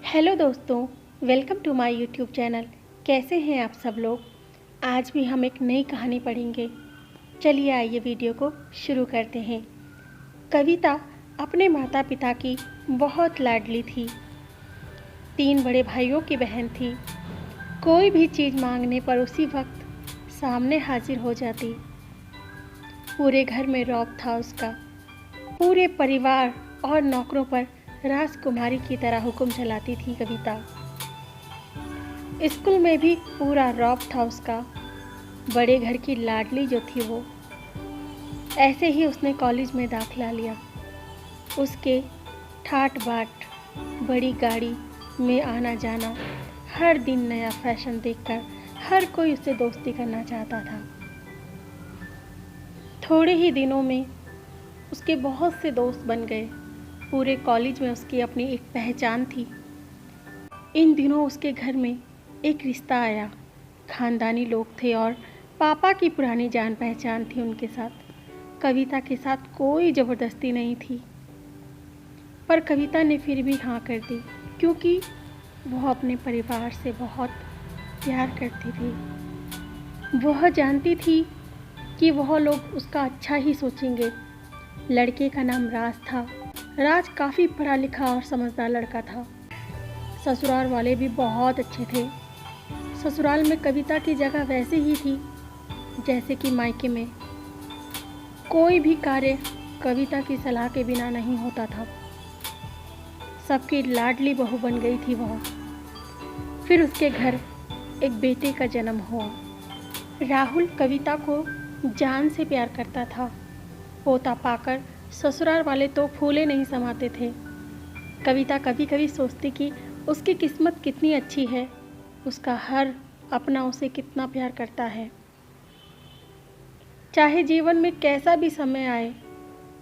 Hello दोस्तों, welcome to my YouTube channel. कैसे हैं आप सब लोग। आज भी हम एक नई कहानी पढ़ेंगे। चलिए आइए वीडियो को शुरू करते हैं। कविता अपने माता पिता की बहुत लाडली थी। 3 बड़े भाइयों की बहन थी। कोई भी चीज़ मांगने पर उसी वक्त सामने हाजिर हो जाती। पूरे घर में रौब था उसका। पूरे परिवार और नौकरों पर राजकुमारी की तरह हुक्म चलाती थी कविता। स्कूल में भी पूरा रौब था उसका। बड़े घर की लाडली जो थी वो। ऐसे ही उसने कॉलेज में दाखिला लिया। उसके ठाट बाट बड़ी गाड़ी में आना जाना, हर दिन नया फैशन देखकर हर कोई उससे दोस्ती करना चाहता था। थोड़े ही दिनों में उसके बहुत से दोस्त बन गए। पूरे कॉलेज में उसकी अपनी एक पहचान थी। इन दिनों उसके घर में एक रिश्ता आया। खानदानी लोग थे और पापा की पुरानी जान पहचान थी उनके साथ। कविता के साथ कोई ज़बरदस्ती नहीं थी, पर कविता ने फिर भी हाँ कर दी, क्योंकि वह अपने परिवार से बहुत प्यार करती थी। वह जानती थी कि वह लोग उसका अच्छा ही सोचेंगे। लड़के का नाम राज था। राज काफ़ी पढ़ा लिखा और समझदार लड़का था। ससुराल वाले भी बहुत अच्छे थे। ससुराल में कविता की जगह वैसे ही थी जैसे कि मायके में। कोई भी कार्य कविता की सलाह के बिना नहीं होता था। सबकी लाडली बहू बन गई थी वह। फिर उसके घर एक बेटे का जन्म हुआ। राहुल कविता को जान से प्यार करता था। पोता पाकर ससुराल वाले तो फूले नहीं समाते थे। कविता कभी कभी सोचती कि उसकी किस्मत कितनी अच्छी है, उसका हर अपना उसे कितना प्यार करता है। चाहे जीवन में कैसा भी समय आए,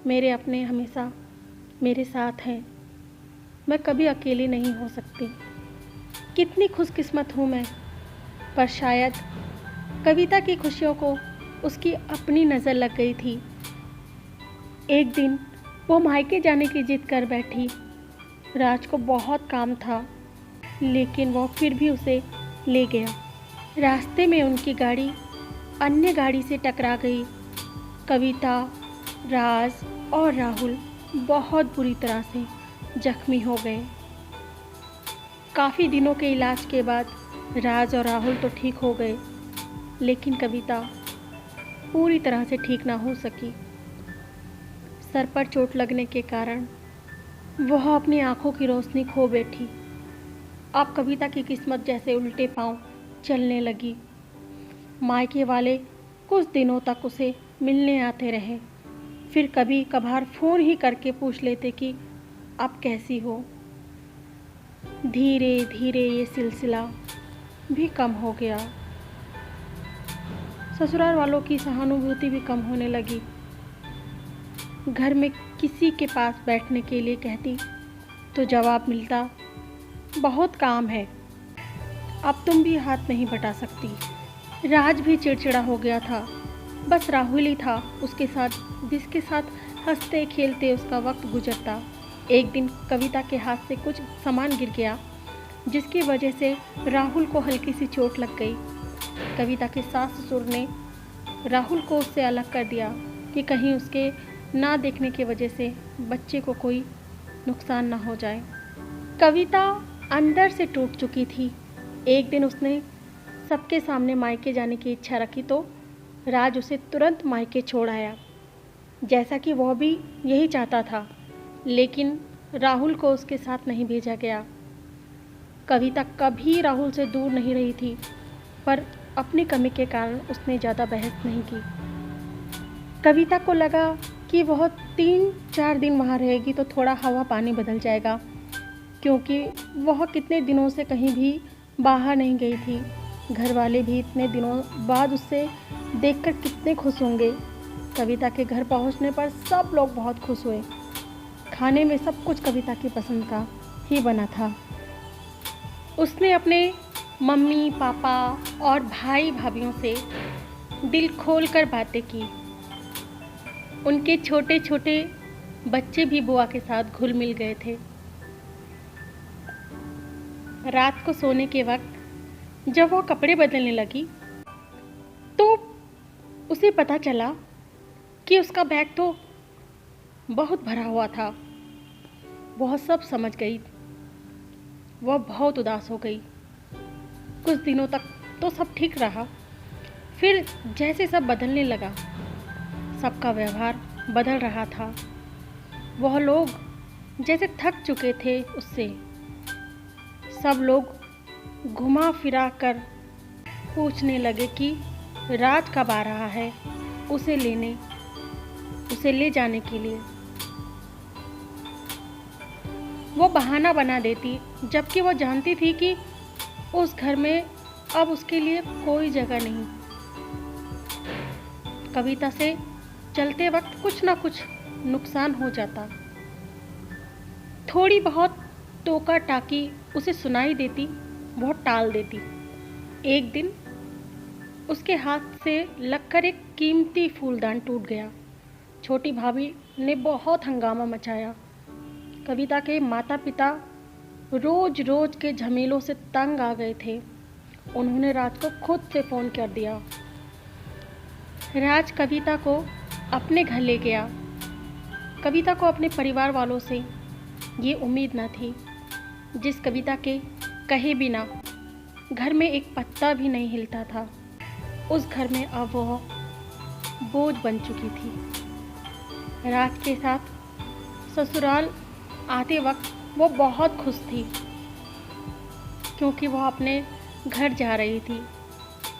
मेरे अपने हमेशा मेरे साथ हैं। मैं कभी अकेली नहीं हो सकती। कितनी खुशकिस्मत हूँ मैं। पर शायद कविता की खुशियों को उसकी अपनी नज़र लग गई थी। एक दिन वो मायके जाने की जिद कर बैठी। राज को बहुत काम था, लेकिन वो फिर भी उसे ले गया। रास्ते में उनकी गाड़ी अन्य गाड़ी से टकरा गई। कविता, राज और राहुल बहुत बुरी तरह से जख्मी हो गए। काफ़ी दिनों के इलाज के बाद राज और राहुल तो ठीक हो गए, लेकिन कविता पूरी तरह से ठीक ना हो सकी। सर पर चोट लगने के कारण वह अपनी आंखों की रोशनी खो बैठी। अब कविता की किस्मत जैसे उल्टे पांव चलने लगी। मायके वाले कुछ दिनों तक उसे मिलने आते रहे। फिर कभी कभार फ़ोन ही करके पूछ लेते कि अब कैसी हो। धीरे धीरे ये सिलसिला भी कम हो गया। ससुराल वालों की सहानुभूति भी कम होने लगी। घर में किसी के पास बैठने के लिए कहती तो जवाब मिलता, बहुत काम है, अब तुम भी हाथ नहीं बटा सकती। राज भी चिड़चिड़ा हो गया था। बस राहुल ही था उसके साथ, जिसके साथ हंसते खेलते उसका वक्त गुजरता। एक दिन कविता के हाथ से कुछ सामान गिर गया, जिसकी वजह से राहुल को हल्की सी चोट लग गई। कविता के सास ससुर ने राहुल को उससे अलग कर दिया कि कहीं उसके ना देखने की वजह से बच्चे को कोई नुकसान ना हो जाए। कविता अंदर से टूट चुकी थी। एक दिन उसने सबके सामने मायके जाने की इच्छा रखी तो राज उसे तुरंत मायके छोड़ आया, जैसा कि वह भी यही चाहता था, लेकिन राहुल को उसके साथ नहीं भेजा गया। कविता कभी राहुल से दूर नहीं रही थी, पर अपनी कमी के कारण उसने ज़्यादा बहस नहीं की। कविता को लगा कि वह 3-4 दिन वहाँ रहेगी तो थोड़ा हवा पानी बदल जाएगा, क्योंकि वह कितने दिनों से कहीं भी बाहर नहीं गई थी। घर वाले भी इतने दिनों बाद उससे देखकर कितने खुश होंगे। कविता के घर पहुँचने पर सब लोग बहुत खुश हुए। खाने में सब कुछ कविता की पसंद का ही बना था। उसने अपने मम्मी पापा और भाई भाभीयों से दिल खोल कर बातें की। उनके छोटे छोटे बच्चे भी बुआ के साथ घुल मिल गए थे। रात को सोने के वक्त जब वो कपड़े बदलने लगी तो उसे पता चला कि उसका बैग तो बहुत भरा हुआ था। वह सब समझ गई। वह बहुत उदास हो गई। कुछ दिनों तक तो सब ठीक रहा, फिर जैसे सब बदलने लगा, सबका व्यवहार बदल रहा था। वह लोग जैसे थक चुके थे उससे। सब लोग घुमा फिरा कर पूछने लगे कि राज कब आ रहा है उसे ले जाने के लिए। वो बहाना बना देती, जबकि वो जानती थी कि उस घर में अब उसके लिए कोई जगह नहीं। कविता से चलते वक्त कुछ ना कुछ नुकसान हो जाता। थोड़ी बहुत टोका टाकी उसे सुनाई देती, वह टाल देती। एक दिन उसके हाथ से लगकर एक कीमती फूलदान टूट गया। छोटी भाभी ने बहुत हंगामा मचाया। कविता के माता पिता रोज रोज के झमेलों से तंग आ गए थे। उन्होंने राज को खुद से फ़ोन कर दिया। राज कविता को अपने घर ले गया। कविता को अपने परिवार वालों से ये उम्मीद न थी। जिस कविता के कहे बिना घर में एक पत्ता भी नहीं हिलता था, उस घर में अब वह बोझ बन चुकी थी। राज के साथ ससुराल आते वक्त वो बहुत खुश थी, क्योंकि वह अपने घर जा रही थी,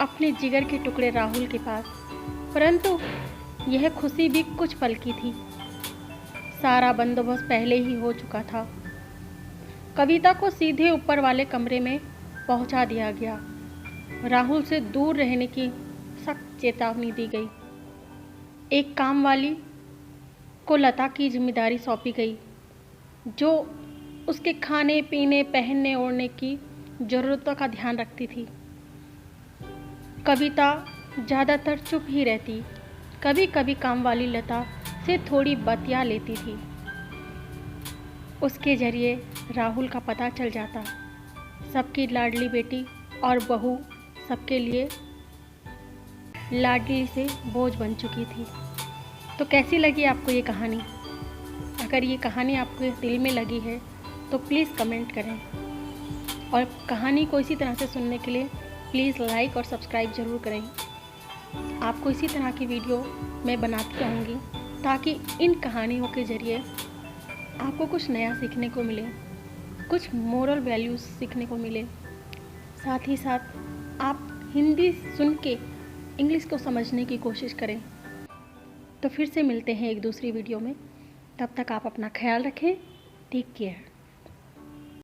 अपने जिगर के टुकड़े राहुल के पास। परंतु यह खुशी भी कुछ पल की थी। सारा बंदोबस्त पहले ही हो चुका था। कविता को सीधे ऊपर वाले कमरे में पहुंचा दिया गया। राहुल से दूर रहने की सख्त चेतावनी दी गई। एक काम वाली को लता की जिम्मेदारी सौंपी गई, जो उसके खाने पीने पहनने ओढ़ने की ज़रूरतों का ध्यान रखती थी। कविता ज़्यादातर चुप ही रहती। कभी कभी काम वाली लता से थोड़ी बतिया लेती थी। उसके जरिए राहुल का पता चल जाता। सबकी लाडली बेटी और बहू सबके लिए लाडली से बोझ बन चुकी थी। तो कैसी लगी आपको ये कहानी? अगर ये कहानी आपके दिल में लगी है तो प्लीज़ कमेंट करें, और कहानी को इसी तरह से सुनने के लिए प्लीज़ लाइक और सब्सक्राइब ज़रूर करें। आपको इसी तरह की वीडियो मैं बनाती रहूँगी, ताकि इन कहानियों के ज़रिए आपको कुछ नया सीखने को मिले, कुछ मोरल वैल्यूज़ सीखने को मिले। साथ ही साथ आप हिंदी सुन के इंग्लिश को समझने की कोशिश करें। तो फिर से मिलते हैं एक दूसरी वीडियो में। तब तक आप अपना ख्याल रखें। Take care.